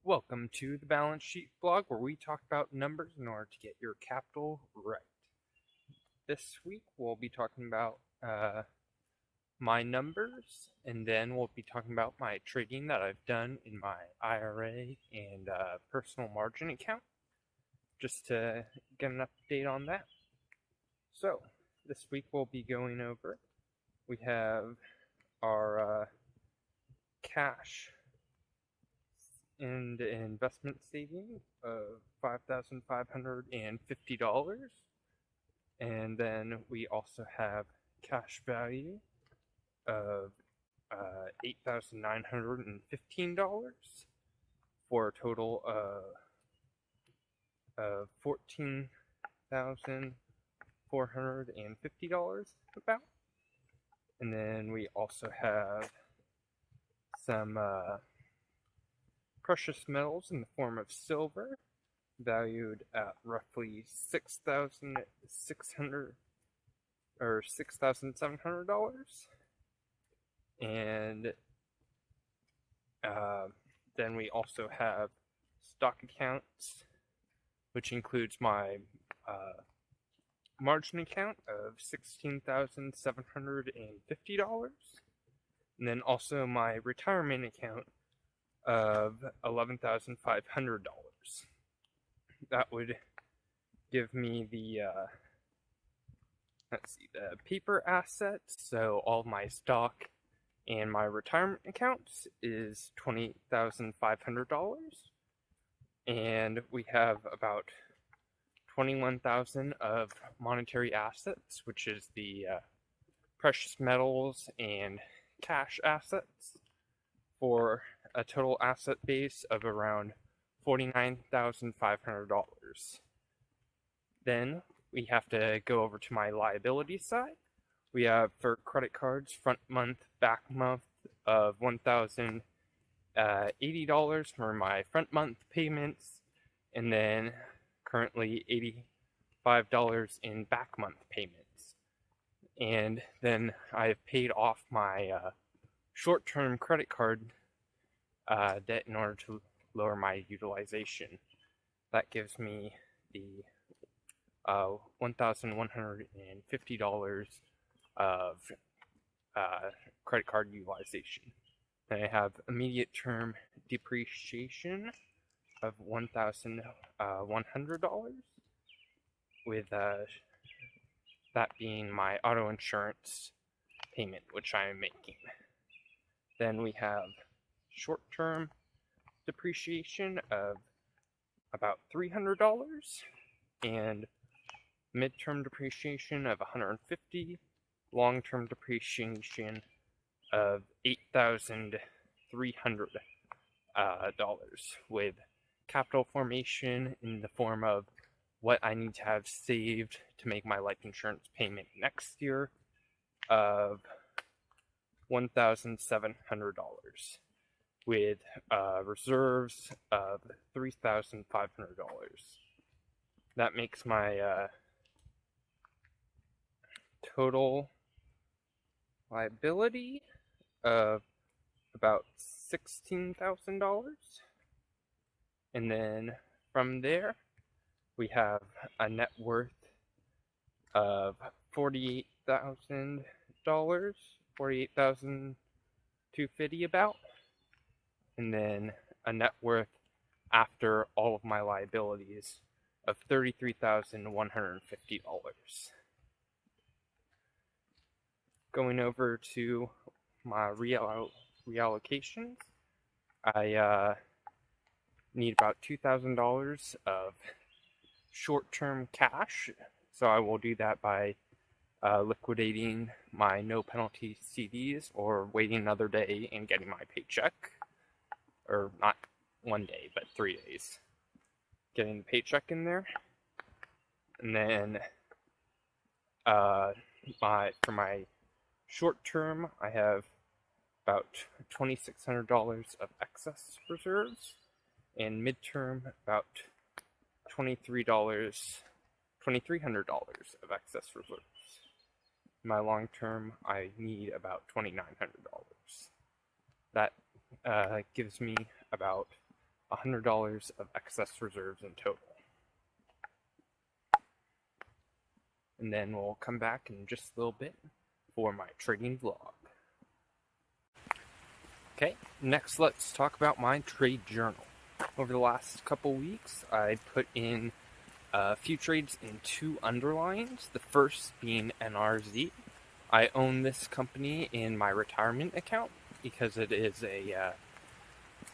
Welcome to the Balance Sheet blog where we talk about numbers in order to get your capital right. This week we'll be talking about my numbers, and then we'll be talking about my trading that I've done in my IRA and personal margin account, just to get an update on that. So this week we'll be going over, we have our cash and investment savings of $5,550, and then we also have cash value of $8,915 for a total of $14,450 about. And then we also have some precious metals in the form of silver, valued at roughly $6,600 or $6,700, and then we also have stock accounts, which includes my margin account of $16,750, and then also my retirement account of $11,500. That would give me the the paper assets. So all my stock and my retirement accounts is $20,500, and we have about 21,000 of monetary assets, which is the precious metals and cash assets, for a total asset base of around $49,500. Then we have to go over to my liability side. We have, for credit cards, front month, back month of $1,080 for my front month payments, and then currently $85 in back month payments. And then I've paid off my short-term credit card debt in order to lower my utilization. That gives me the $1,150 of credit card utilization. Then I have immediate term depreciation of $1,100, with that being my auto insurance payment, which I am making. Then we have short-term depreciation of about $300, and mid-term depreciation of $150, long-term depreciation of $8,300, with capital formation in the form of what I need to have saved to make my life insurance payment next year of $1,700, with reserves of $3,500. That makes my total liability of about $16,000. And then from there, we have a net worth of $48,000, $48,250 about, and then a net worth after all of my liabilities of $33,150. Going over to my reallocations, I need about $2,000 of short-term cash, so I will do that by liquidating my no-penalty CDs or waiting another day and getting my paycheck, or not one day, but 3 days, getting the paycheck in there. And then for my short term, I have about $2,600 of excess reserves, and midterm about $2,300 of excess reserves. My long term, I need about $2,900. That gives me about $100 of excess reserves in total. And then we'll come back in just a little bit for my trading vlog. Okay, next let's talk about my trade journal. Over the last couple weeks, I put in a few trades in 2 underlines, the first being NRZ. I own this company in my retirement account because it is a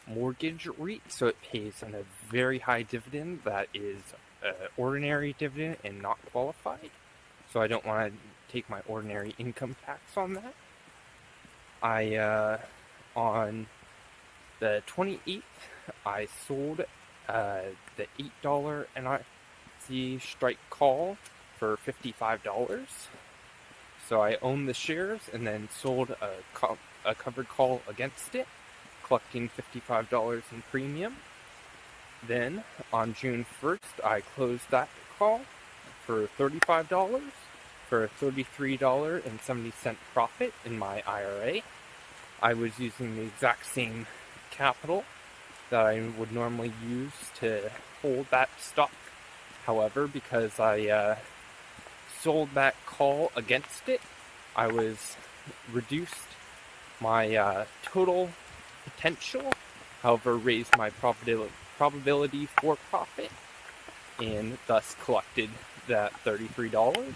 mortgage REIT, so it pays a very high dividend that is ordinary dividend and not qualified. So I don't want to take my ordinary income tax on that. On the 28th, I sold the $8 NRZ strike call for $55. So I owned the shares and then sold a covered call against it, collecting $55 in premium. Then on June 1st, I closed that call for $35 for a $33.70 profit in my IRA. I was using the exact same capital that I would normally use to hold that stock. However, because I sold that call against it, I was reduced my total potential, however raised my probability for profit, and thus collected that $33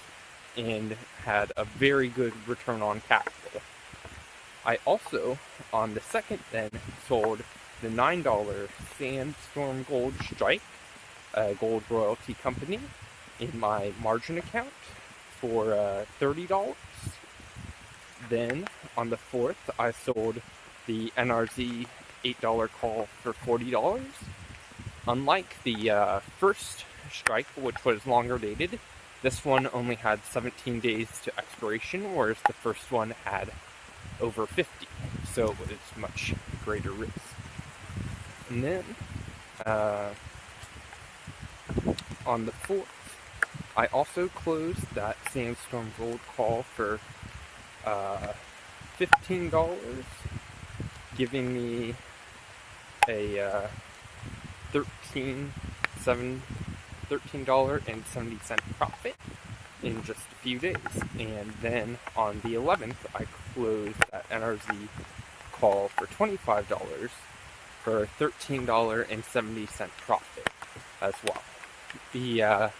and had a very good return on capital. I also, on the 2nd then, sold the $9 Sandstorm Gold Strike, a gold royalty company, in my margin account for $30. Then, on the 4th, I sold the NRZ $8 call for $40. Unlike the first strike, which was longer dated, this one only had 17 days to expiration, whereas the first one had over 50, so it was much greater risk. And then, on the 4th, I also closed that Sandstorm Gold call for $15, giving me a $13.70 profit in just a few days. And then on the 11th, I closed that NRZ call for $25 for a $13.70 profit as well. The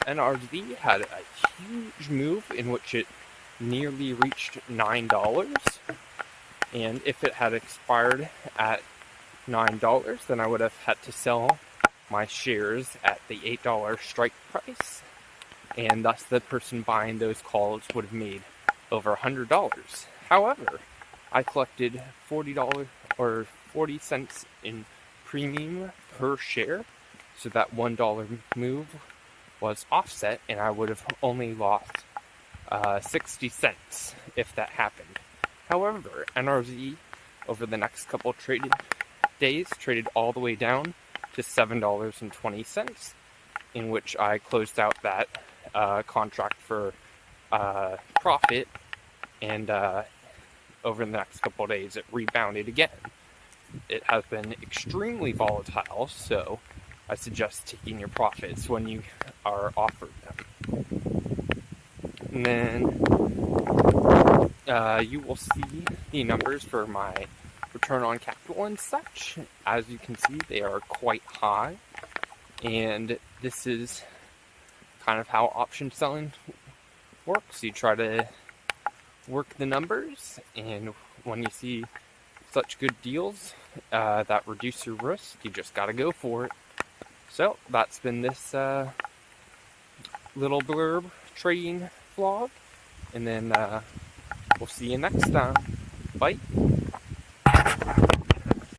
NRZ had a huge move in which it nearly reached $9, and if it had expired at $9, then I would have had to sell my shares at the $8 strike price, and thus the person buying those calls would have made over $100. However, I collected $40 or 40 cents in premium per share, so that $1 move was offset, and I would have only lost 60 cents if that happened. However, NRZ over the next couple days traded all the way down to $7.20, in which I closed out that contract for profit, and over the next couple of days it rebounded again. It has been extremely volatile, so I suggest taking your profits when you are offered them. And then you will see the numbers for my return on capital and such. As you can see, they are quite high, and this is kind of how option selling works. You try to work the numbers, and when you see such good deals that reduce your risk, you just gotta go for it. So that's been this little blurb trading vlog, and then we'll see you next time. Bye.